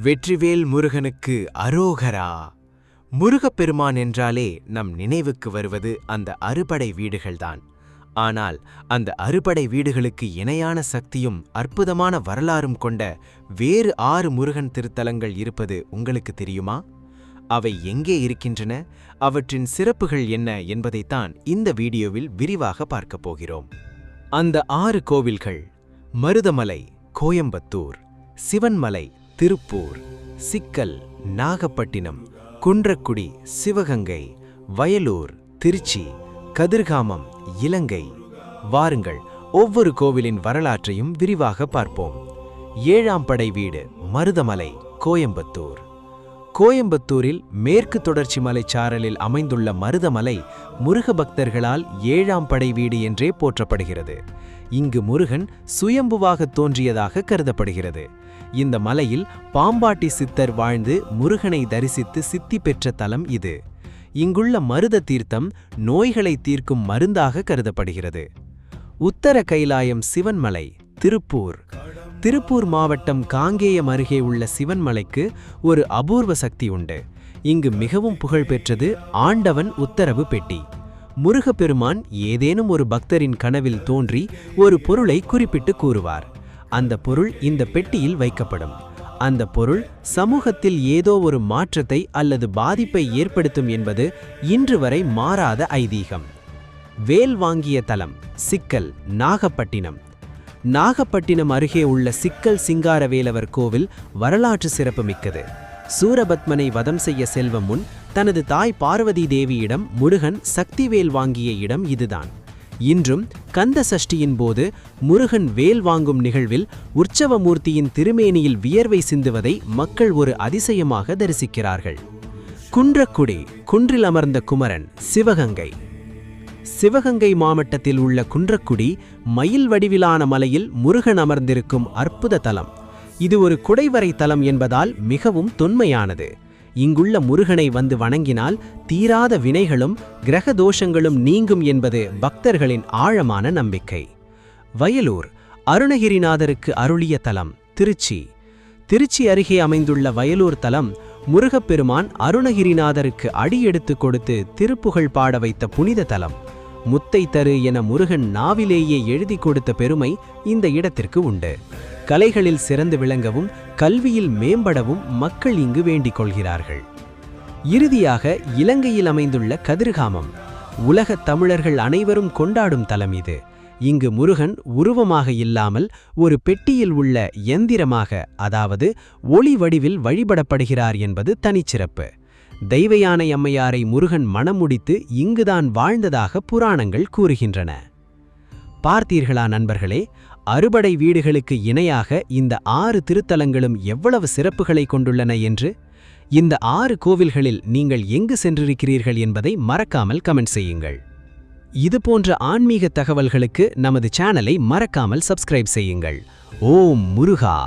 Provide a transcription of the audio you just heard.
வெற்றிவேல் முருகனுக்கு அரோகரா. முருகப்பெருமான் என்றாலே நம் நினைவுக்கு வருவது அந்த அறுபடை வீடுகள்தான். ஆனால் அந்த அறுபடை வீடுகளுக்கு இணையான சக்தியும் அற்புதமான வரலாறும் கொண்ட வேறு 6 முருகன் திருத்தலங்கள் இருப்பது உங்களுக்கு தெரியுமா? அவை எங்கே இருக்கின்றன, அவற்றின் சிறப்புகள் என்ன என்பதைத்தான் இந்த வீடியோவில் விரிவாக பார்க்கப் போகிறோம். அந்த 6 கோவில்கள்: மருதமலை கோயம்புத்தூர், சிவன்மலை திருப்பூர், சிக்கல் நாகப்பட்டினம், குன்றக்குடி சிவகங்கை, வயலூர் திருச்சி, கதிர்காமம் இலங்கை. வாருங்கள், ஒவ்வொரு கோவிலின் வரலாற்றையும் விரிவாக பார்ப்போம். 7ஆம் படை வீடு மருதமலை கோயம்புத்தூர். கோயம்புத்தூரில் மேற்கு தொடர்ச்சி மலைச்சாரலில் அமைந்துள்ள மருதமலை முருக பக்தர்களால் 7ஆம் படை வீடு என்றே போற்றப்படுகிறது. இங்கு முருகன் சுயம்புவாக தோன்றியதாக கருதப்படுகிறது. இந்த மலையில் பாம்பாட்டி சித்தர் வாழ்ந்து முருகனை தரிசித்து சித்தி பெற்ற தலம் இது. இங்குள்ள மருத தீர்த்தம் நோய்களை தீர்க்கும் மருந்தாக கருதப்படுகிறது. உத்தர கைலாயம் சிவன்மலை திருப்பூர். திருப்பூர் மாவட்டம் காங்கேயம் அருகே உள்ள சிவன்மலைக்கு ஒரு அபூர்வ சக்தி உண்டு. இங்கு மிகவும் புகழ்பெற்றது ஆண்டவன் உத்தரவு பெட்டி. முருகப்பெருமான் ஏதேனும் ஒரு பக்தரின் கனவில் தோன்றி ஒரு பொருளை குறிப்பிட்டு கூறுவார். அந்த பொருள் இந்த பெட்டியில் வைக்கப்படும். அந்த பொருள் சமூகத்தில் ஏதோ ஒரு மாற்றத்தை அல்லது பாதிப்பை ஏற்படுத்தும் என்பது இன்று வரை மாறாத ஐதீகம். வேல் வாங்கிய தலம் சிக்கல் நாகப்பட்டினம். நாகப்பட்டினம் அருகே உள்ள சிக்கல் சிங்காரவேலவர் கோவில் வரலாற்று சிறப்புமிக்கது. சூரபத்மனை வதம் செய்ய செல்வம் முன் தனது தாய் பார்வதி தேவியிடம் முருகன் சக்திவேல் வாங்கிய இடம் இதுதான். இன்றும் கந்த சஷ்டியின் போது முருகன் வேல் வாங்கும் நிகழ்வில் உற்சவமூர்த்தியின் திருமேனியில் வியர்வை சிந்துவதை மக்கள் ஒரு அதிசயமாக தரிசிக்கிறார்கள். குன்றக்குடி குன்றில் அமர்ந்த குமரன் சிவகங்கை. சிவகங்கை மாவட்டத்தில் உள்ள குன்றக்குடி மயில் வடிவிலான மலையில் முருகன் அமர்ந்திருக்கும் அற்புத தலம். இது ஒரு குடைவரை தலம் என்பதால் மிகவும் தொன்மையானது. இங்குள்ள முருகனை வந்து வணங்கினால் தீராத வினைகளும் கிரக தோஷங்களும் நீங்கும் என்பது பக்தர்களின் ஆழமான நம்பிக்கை. வயலூர் அருணகிரிநாதருக்கு அருளிய தலம் திருச்சி. திருச்சி அருகே அமைந்துள்ள வயலூர் தலம் முருகப்பெருமான் அருணகிரிநாதருக்கு அடியெடுத்து கொடுத்து திருப்புகழ் பாட வைத்த புனித தலம். முத்தை தரு என முருகன் நாவிலேயே எழுதி கொடுத்த பெருமை இந்த இடத்திற்கு உண்டு. கலைகளில் சிறந்து விளங்கவும் கல்வியில் மேம்படவும் மக்கள் இங்கு வேண்டிக் கொள்கிறார்கள். இறுதியாக இலங்கையில் அமைந்துள்ள கதிர்காமம். உலகத் தமிழர்கள் அனைவரும் கொண்டாடும் தலம் இது. இங்கு முருகன் உருவமாக இல்லாமல் ஒரு பெட்டியில் உள்ள யந்திரமாக, அதாவது ஒளி வடிவில் வழிபடப்படுகிறார் என்பது தனிச்சிறப்பு. தெய்வயானை அம்மையாரை முருகன் மணமுடித்து இங்குதான் வாழ்ந்ததாக புராணங்கள் கூறுகின்றன. பார்த்தீர்களா நண்பர்களே, அறுபடை வீடுகளுக்கு இணையாக இந்த 6 திருத்தலங்களும் எவ்வளவு சிறப்புகளை கொண்டுள்ளன என்று. இந்த 6 கோவில்களில் நீங்கள் எங்கு சென்றிருக்கிறீர்கள் என்பதை மறக்காமல் கமெண்ட் செய்யுங்கள். இதுபோன்ற ஆன்மீக தகவல்களுக்கு நமது சேனலை மறக்காமல் சப்ஸ்கிரைப் செய்யுங்கள். ஓம் முருகா.